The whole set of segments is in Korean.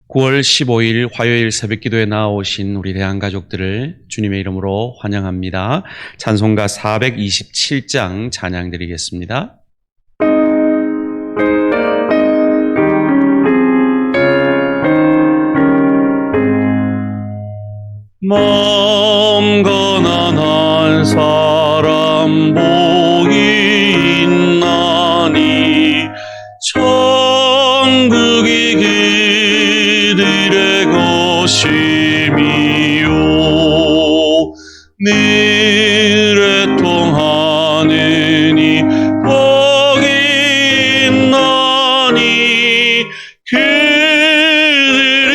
9월 15일 화요일 새벽기도에 나오신 우리 대한가족들을 주님의 이름으로 환영합니다. 찬송가 427장 찬양 드리겠습니다. 마음 가난한 사람 복이 있나니 천국이 그들의 것임이요 늘에 통하느니 복이 있나니 그들이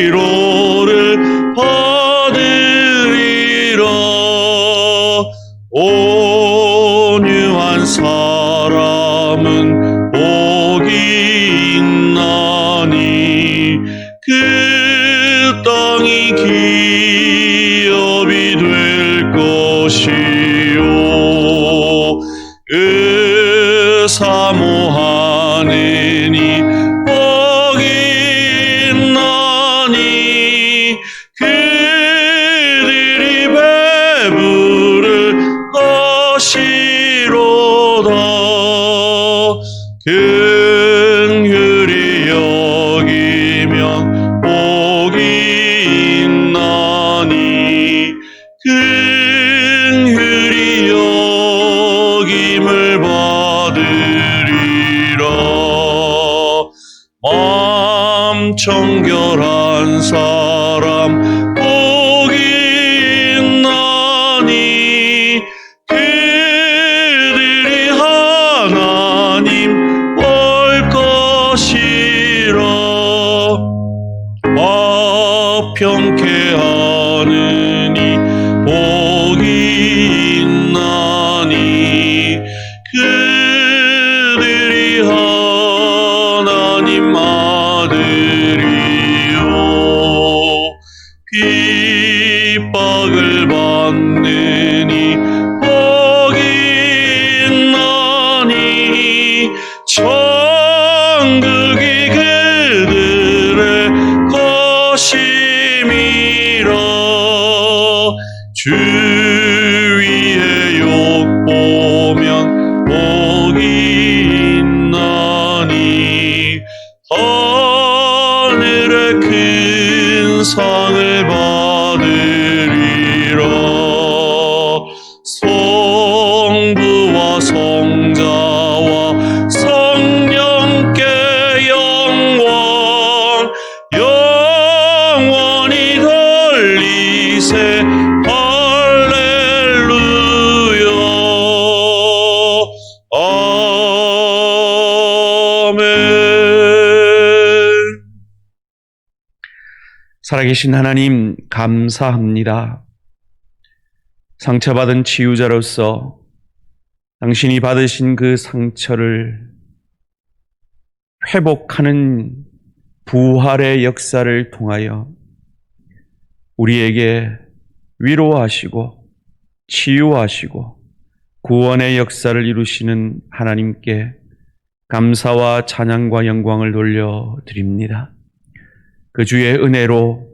위로를 받으리라. 온유한 사람은 복이 있나니 그 땅이 기업이 될 것이요 사모하느니 복이 있나니 그들이 배부를 것이로다. 긍휼히 여기면 복이 있나니 긍휼히 여김을 받으리라. 마음 청결한 사람 복이 있나니 그들이 하나님 볼 것이라. 화평케 하느니 복이 있나니 그들이 하나님 아들이요 핍박을 받느니 복이 있나니 천국이 그들의 것임이라. 주 위에 욕보면 복이 있나니 하늘의 큰 상을 받으리라. 성부와 성자와 성령께 영광 영원히 돌리세. 할렐루야. 아멘. 살아계신 하나님 감사합니다. 상처받은 치유자로서 당신이 받으신 그 상처를 회복하는 부활의 역사를 통하여 우리에게 위로하시고 치유하시고 구원의 역사를 이루시는 하나님께 감사와 찬양과 영광을 돌려드립니다. 그 주의 은혜로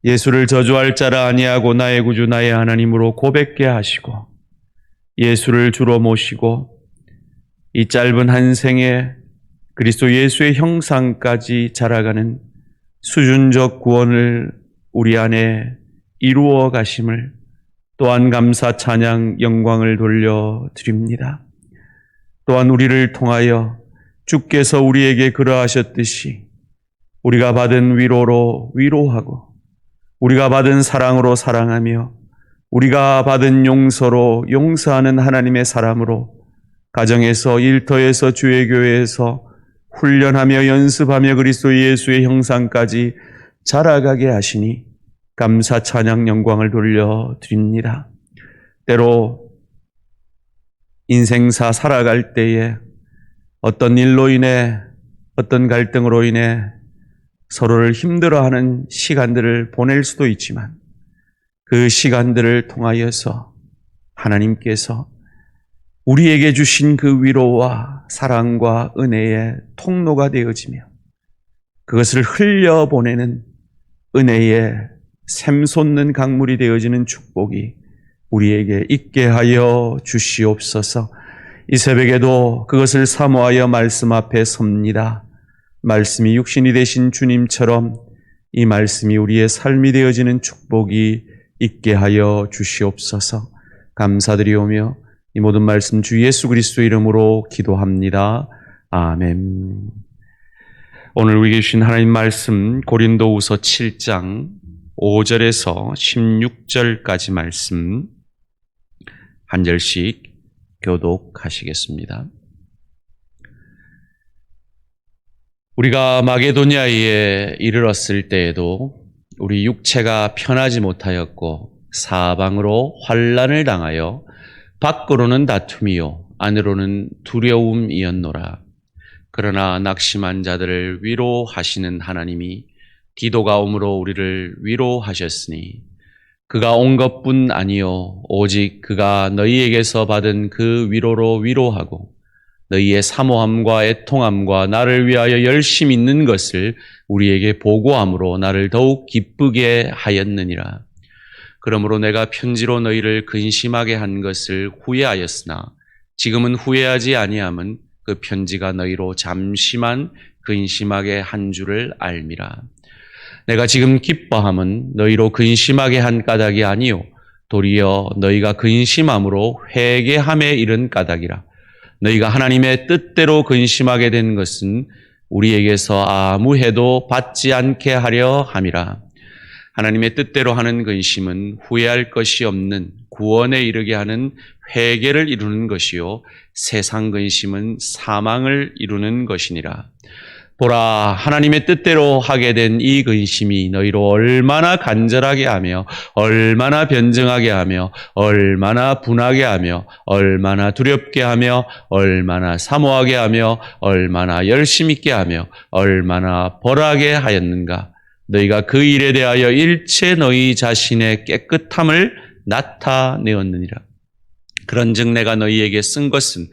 예수를 저주할 자라 아니하고 나의 구주 나의 하나님으로 고백케 하시고 예수를 주로 모시고 이 짧은 한 생에 그리스도 예수의 형상까지 자라가는 수준적 구원을 우리 안에 이루어 가심을 또한 감사 찬양 영광을 돌려드립니다. 또한 우리를 통하여 주께서 우리에게 그러하셨듯이 우리가 받은 위로로 위로하고 우리가 받은 사랑으로 사랑하며 우리가 받은 용서로 용서하는 하나님의 사람으로 가정에서 일터에서 주의 교회에서 훈련하며 연습하며 그리스도 예수의 형상까지 자라가게 하시니 감사 찬양 영광을 돌려드립니다. 때로 인생사 살아갈 때에 어떤 일로 인해 어떤 갈등으로 인해 서로를 힘들어하는 시간들을 보낼 수도 있지만 그 시간들을 통하여서 하나님께서 우리에게 주신 그 위로와 사랑과 은혜의 통로가 되어지며 그것을 흘려보내는 은혜의 샘솟는 강물이 되어지는 축복이 우리에게 있게 하여 주시옵소서. 이 새벽에도 그것을 사모하여 말씀 앞에 섭니다. 말씀이 육신이 되신 주님처럼 이 말씀이 우리의 삶이 되어지는 축복이 있게 하여 주시옵소서. 감사드리오며 이 모든 말씀 주 예수 그리스도 이름으로 기도합니다. 아멘. 오늘 우리에게 주신 하나님 말씀 고린도후서 7장 5절에서 16절까지 말씀 한 절씩 교독하시겠습니다. 우리가 마게도냐에 이르렀을 때에도 우리 육체가 편하지 못하였고 사방으로 환난을 당하여 밖으로는 다툼이요 안으로는 두려움이었노라. 그러나 낙심한 자들을 위로하시는 하나님이 디도가 오므로 우리를 위로하셨으니 그가 온 것뿐 아니요 오직 그가 너희에게서 받은 그 위로로 위로하고 너희의 사모함과 애통함과 나를 위하여 열심 있는 것을 우리에게 보고함으로 나를 더욱 기쁘게 하였느니라. 그러므로 내가 편지로 너희를 근심하게 한 것을 후회하였으나 지금은 후회하지 아니함은 그 편지가 너희로 잠시만 근심하게 한 줄을 알미라. 내가 지금 기뻐함은 너희로 근심하게 한 까닭이 아니요 도리어 너희가 근심함으로 회개함에 이른 까닭이라. 너희가 하나님의 뜻대로 근심하게 된 것은 우리에게서 아무 해도 받지 않게 하려 함이라. 하나님의 뜻대로 하는 근심은 후회할 것이 없는 구원에 이르게 하는 회개를 이루는 것이요 세상 근심은 사망을 이루는 것이니라. 보라, 하나님의 뜻대로 하게 된 이 근심이 너희로 얼마나 간절하게 하며 얼마나 변증하게 하며 얼마나 분하게 하며 얼마나 두렵게 하며 얼마나 사모하게 하며 얼마나 열심 있게 하며 얼마나 벌하게 하였는가. 너희가 그 일에 대하여 일체 너희 자신의 깨끗함을 나타내었느니라. 그런즉 내가 너희에게 쓴 것은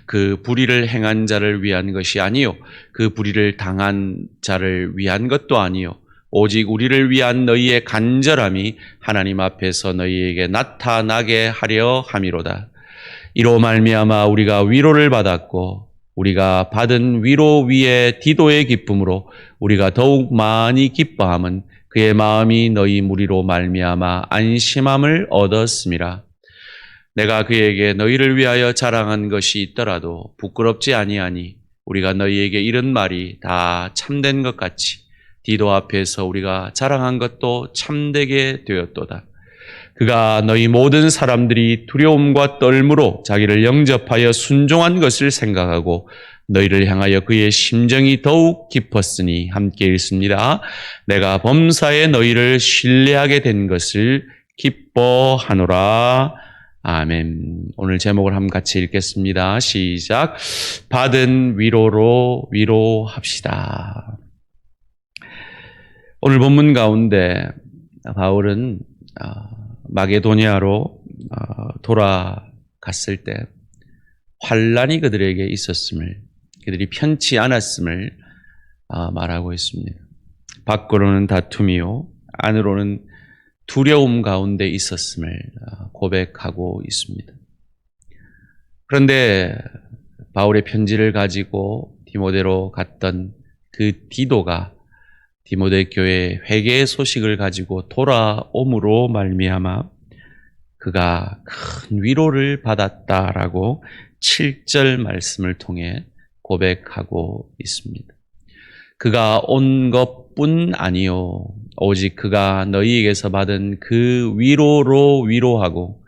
그 불의를 행한 자를 위한 것이 아니요 그 불의를 당한 자를 위한 것도 아니요 오직 우리를 위한 너희의 간절함이 하나님 앞에서 너희에게 나타나게 하려 함이로다. 이로 말미암아 우리가 위로를 받았고 우리가 받은 위로 위에 디도의 기쁨으로 우리가 더욱 많이 기뻐함은 그의 마음이 너희 무리로 말미암아 안심함을 얻었음이라. 내가 그에게 너희를 위하여 자랑한 것이 있더라도 부끄럽지 아니하니 우리가 너희에게 이른 말이 다 참된 것 같이 디도 앞에서 우리가 자랑한 것도 참되게 되었도다. 그가 너희 모든 사람들이 두려움과 떨므로 자기를 영접하여 순종한 것을 생각하고 너희를 향하여 그의 심정이 더욱 깊었으니 함께 읽습니다. 내가 범사에 너희를 신뢰하게 된 것을 기뻐하노라. 아멘. 오늘 제목을 한번 같이 읽겠습니다. 시작. 받은 위로로 위로합시다. 오늘 본문 가운데 바울은 마게도니아로 돌아갔을 때 환난이 그들에게 있었음을, 그들이 편치 않았음을 말하고 있습니다. 밖으로는 다툼이요 안으로는 두려움 가운데 있었음을 고백하고 있습니다. 그런데 바울의 편지를 가지고 디모데로 갔던 그 디도가 디모데 교회 회개의 소식을 가지고 돌아옴으로 말미암아 그가 큰 위로를 받았다라고 7절 말씀을 통해 고백하고 있습니다. 그가 온 것뿐 아니요 오직 그가 너희에게서 받은 그 위로로 위로하고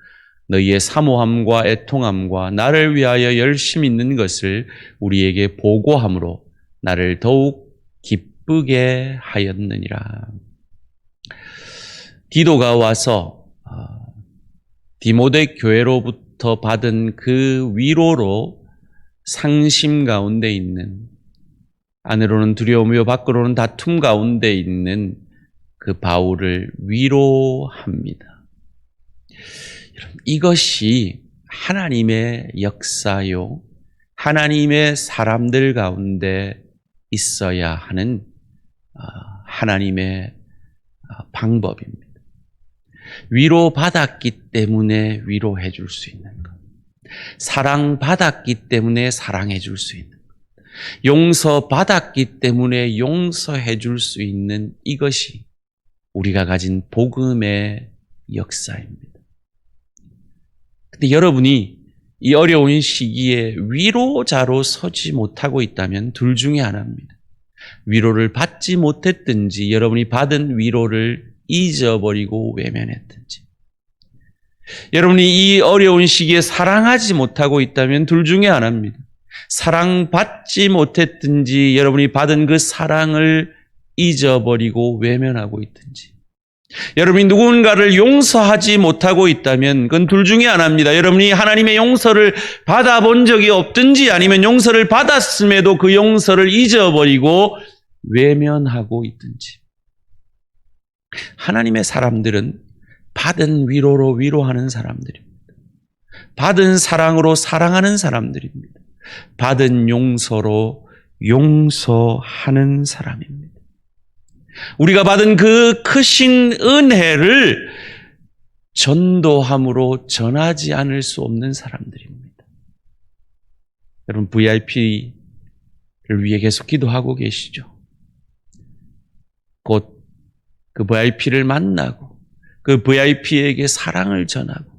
너희의 사모함과 애통함과 나를 위하여 열심 있는 것을 우리에게 보고함으로 나를 더욱 기쁘게 하였느니라. 디도가 와서 디모데 교회로부터 받은 그 위로로 상심 가운데 있는, 안으로는 두려움이요 밖으로는 다툼 가운데 있는 그 바울을 위로합니다. 이것이 하나님의 역사요, 하나님의 사람들 가운데 있어야 하는 하나님의 방법입니다. 위로받았기 때문에 위로해 줄 수 있는 것. 사랑받았기 때문에 사랑해 줄 수 있는 것. 용서받았기 때문에 용서해 줄 수 있는 이것이 우리가 가진 복음의 역사입니다. 근데 여러분이 이 어려운 시기에 위로자로 서지 못하고 있다면 둘 중에 하나입니다. 위로를 받지 못했든지 여러분이 받은 위로를 잊어버리고 외면했든지, 여러분이 이 어려운 시기에 사랑하지 못하고 있다면 둘 중에 하나입니다. 사랑받지 못했든지 여러분이 받은 그 사랑을 잊어버리고 외면하고 있든지, 여러분이 누군가를 용서하지 못하고 있다면 그건 둘 중에 하나입니다. 여러분이 하나님의 용서를 받아본 적이 없든지 아니면 용서를 받았음에도 그 용서를 잊어버리고 외면하고 있든지. 하나님의 사람들은 받은 위로로 위로하는 사람들입니다. 받은 사랑으로 사랑하는 사람들입니다. 받은 용서로 용서하는 사람입니다. 우리가 받은 그 크신 은혜를 전도함으로 전하지 않을 수 없는 사람들입니다. 여러분, VIP를 위해 계속 기도하고 계시죠? 곧 그 VIP를 만나고 그 VIP에게 사랑을 전하고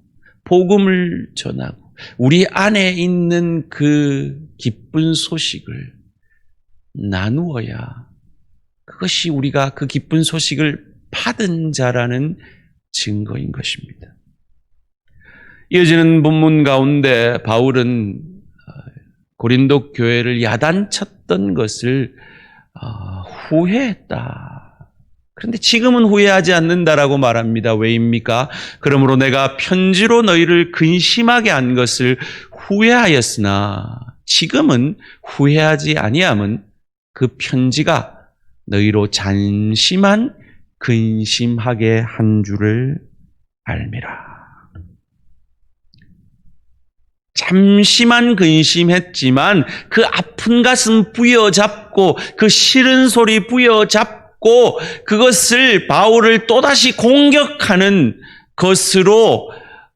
복음을 전하고 우리 안에 있는 그 기쁜 소식을 나누어야 그것이 우리가 그 기쁜 소식을 받은 자라는 증거인 것입니다. 이어지는 본문 가운데 바울은 고린도 교회를 야단쳤던 것을 후회했다. 그런데 지금은 후회하지 않는다라고 말합니다. 왜입니까? 그러므로 내가 편지로 너희를 근심하게 한 것을 후회하였으나 지금은 후회하지 아니함은 그 편지가 너희로 잠시만 근심하게 한 줄을 알미라. 잠시만 근심했지만 그 아픈 가슴 부여잡고 그 싫은 소리 부여잡고 그것을 바울을 또다시 공격하는 것으로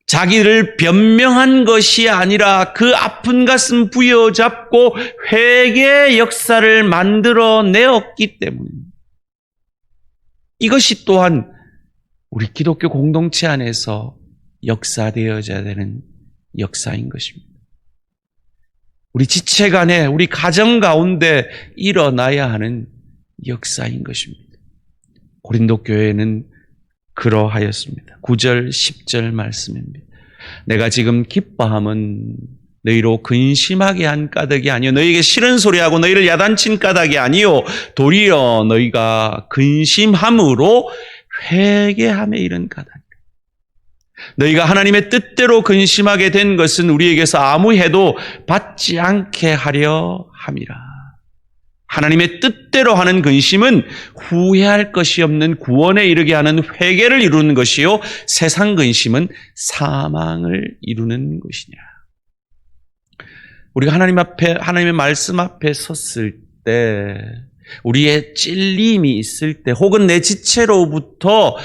자기를 변명한 것이 아니라 그 아픈 가슴 부여잡고 회개의 역사를 만들어내었기 때문입니다. 이것이 또한 우리 기독교 공동체 안에서 역사되어져야 되는 역사인 것입니다. 우리 지체 간에, 우리 가정 가운데 일어나야 하는 역사인 것입니다. 고린도 교회는 그러하였습니다. 9절, 10절 말씀입니다. 내가 지금 기뻐함은 너희로 근심하게 한 까닭이 아니요 너희에게 싫은 소리하고 너희를 야단친 까닭이 아니요 도리어 너희가 근심함으로 회개함에 이른 까닭. 너희가 하나님의 뜻대로 근심하게 된 것은 우리에게서 아무 해도 받지 않게 하려 함이라. 하나님의 뜻대로 하는 근심은 후회할 것이 없는 구원에 이르게 하는 회개를 이루는 것이요 세상 근심은 사망을 이루는 것이냐. 우리가 하나님 앞에, 하나님의 말씀 앞에 섰을 때, 우리의 찔림이 있을 때, 혹은 내 지체로부터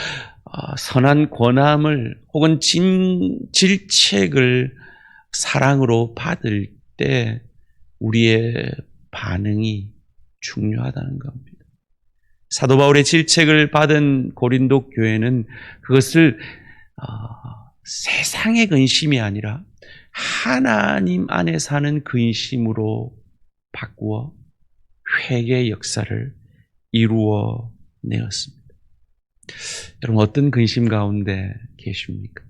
선한 권함을 혹은 질책을 사랑으로 받을 때 우리의 반응이 중요하다는 겁니다. 사도 바울의 질책을 받은 고린도 교회는 그것을 세상의 근심이 아니라 하나님 안에 사는 근심으로 바꾸어 회개의 역사를 이루어 내었습니다. 여러분, 어떤 근심 가운데 계십니까?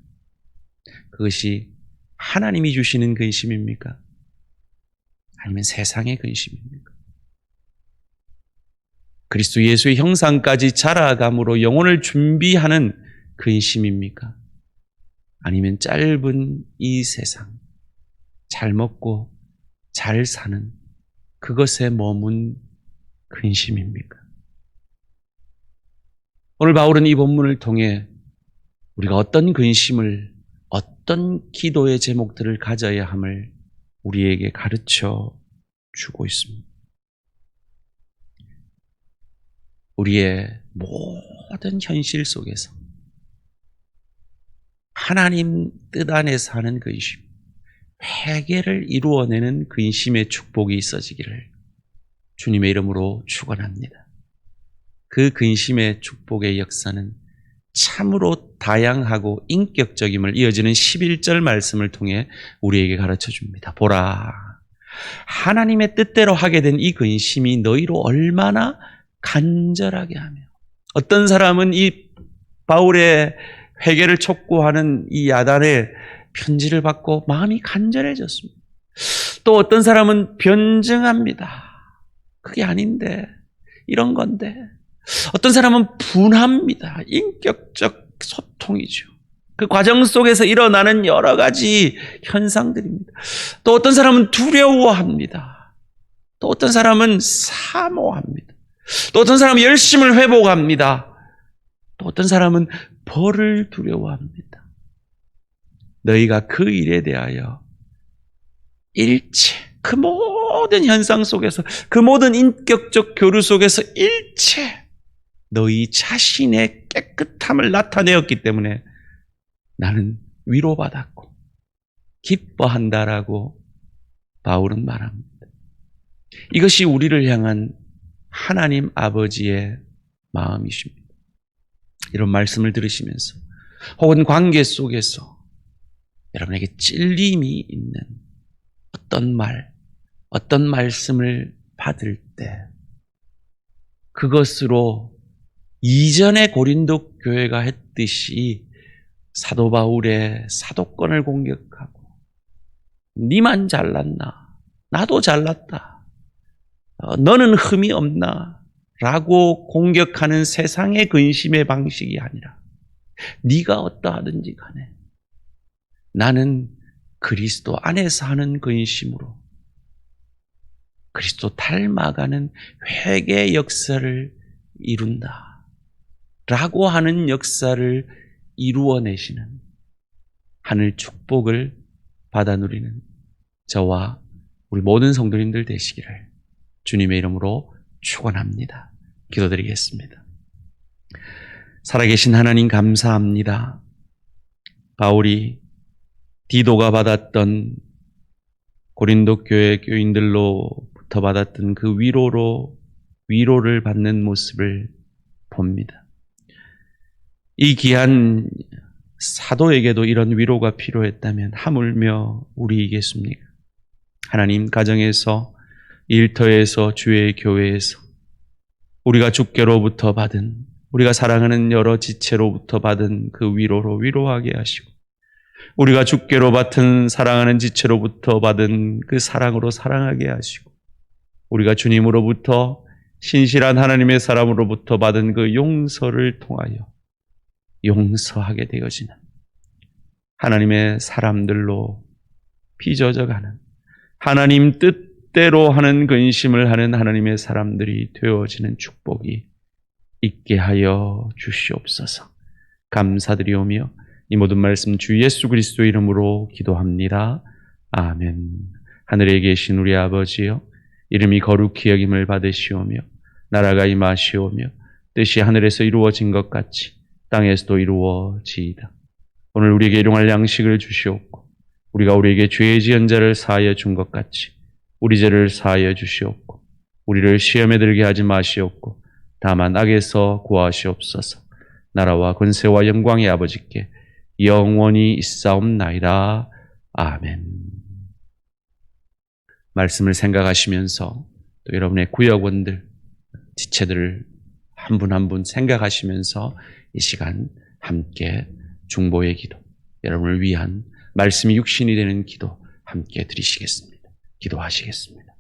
그것이 하나님이 주시는 근심입니까? 아니면 세상의 근심입니까? 그리스도 예수의 형상까지 자라감으로 영혼을 준비하는 근심입니까? 아니면 짧은 이 세상, 잘 먹고 잘 사는 그것에 머문 근심입니까? 오늘 바울은 이 본문을 통해 우리가 어떤 근심을, 어떤 기도의 제목들을 가져야 함을 우리에게 가르쳐 주고 있습니다. 우리의 모든 현실 속에서 하나님 뜻 안에서 하는 근심, 회개를 이루어내는 근심의 축복이 있어지기를 주님의 이름으로 축원합니다. 그 근심의 축복의 역사는 참으로 다양하고 인격적임을 이어지는 11절 말씀을 통해 우리에게 가르쳐 줍니다. 보라, 하나님의 뜻대로 하게 된 이 근심이 너희로 얼마나 간절하게 하며, 어떤 사람은 이 바울의 회개를 촉구하는 이 야단의 편지를 받고 마음이 간절해졌습니다. 또 어떤 사람은 변증합니다. 그게 아닌데, 이런 건데. 어떤 사람은 분합니다. 인격적 소통이죠. 그 과정 속에서 일어나는 여러 가지 현상들입니다. 또 어떤 사람은 두려워합니다. 또 어떤 사람은 사모합니다. 또 어떤 사람은 열심을 회복합니다. 또 어떤 사람은 벌을 두려워합니다. 너희가 그 일에 대하여 일체, 그 모든 현상 속에서, 그 모든 인격적 교류 속에서 일체 너희 자신의 깨끗함을 나타내었기 때문에 나는 위로받았고 기뻐한다라고 바울은 말합니다. 이것이 우리를 향한 하나님 아버지의 마음이십니다. 이런 말씀을 들으시면서 혹은 관계 속에서 여러분에게 찔림이 있는 어떤 말, 어떤 말씀을 받을 때 그것으로 이전의 고린도 교회가 했듯이 사도 바울의 사도권을 공격하고 니만 잘났나? 나도 잘났다. 너는 흠이 없나? 라고 공격하는 세상의 근심의 방식이 아니라 네가 어떠하든지 간에 나는 그리스도 안에서 하는 근심으로 그리스도 닮아가는 회개 역사를 이룬다. 라고 하는 역사를 이루어내시는 하늘 축복을 받아 누리는 저와 우리 모든 성도님들 되시기를 주님의 이름으로 축원합니다. 기도드리겠습니다. 살아계신 하나님 감사합니다. 바울이 디도가 받았던 고린도 교회 교인들로부터 받았던 그 위로를 받는 모습을 봅니다. 이 귀한 사도에게도 이런 위로가 필요했다면 하물며 우리이겠습니까? 하나님, 가정에서, 일터에서, 주의 교회에서 우리가 주께로부터 받은, 우리가 사랑하는 여러 지체로부터 받은 그 위로로 위로하게 하시고, 우리가 주께로 받은 사랑하는 지체로부터 받은 그 사랑으로 사랑하게 하시고, 우리가 주님으로부터 신실한 하나님의 사람으로부터 받은 그 용서를 통하여 용서하게 되어지는 하나님의 사람들로 빚어져가는, 하나님 뜻대로 하는 근심을 하는 하나님의 사람들이 되어지는 축복이 있게 하여 주시옵소서. 감사드리오며 이 모든 말씀 주 예수 그리스도 이름으로 기도합니다. 아멘. 하늘에 계신 우리 아버지여, 이름이 거룩히 여김을 받으시오며 나라가 임하시오며 뜻이 하늘에서 이루어진 것 같이 땅에서도 이루어지이다. 오늘 우리에게 일용할 양식을 주시옵고 우리가 우리에게 죄의 지은 자를 사하여 준 것 같이 우리 죄를 사하여 주시옵고 우리를 시험에 들게 하지 마시옵고 다만 악에서 구하시옵소서. 나라와 권세와 영광의 아버지께 영원히 있사옵나이다. 아멘. 말씀을 생각하시면서 또 여러분의 구역원들, 지체들을 한 분 한 분 생각하시면서 이 시간 함께 중보의 기도, 여러분을 위한 말씀이 육신이 되는 기도 함께 드리시겠습니다. 기도하시겠습니다.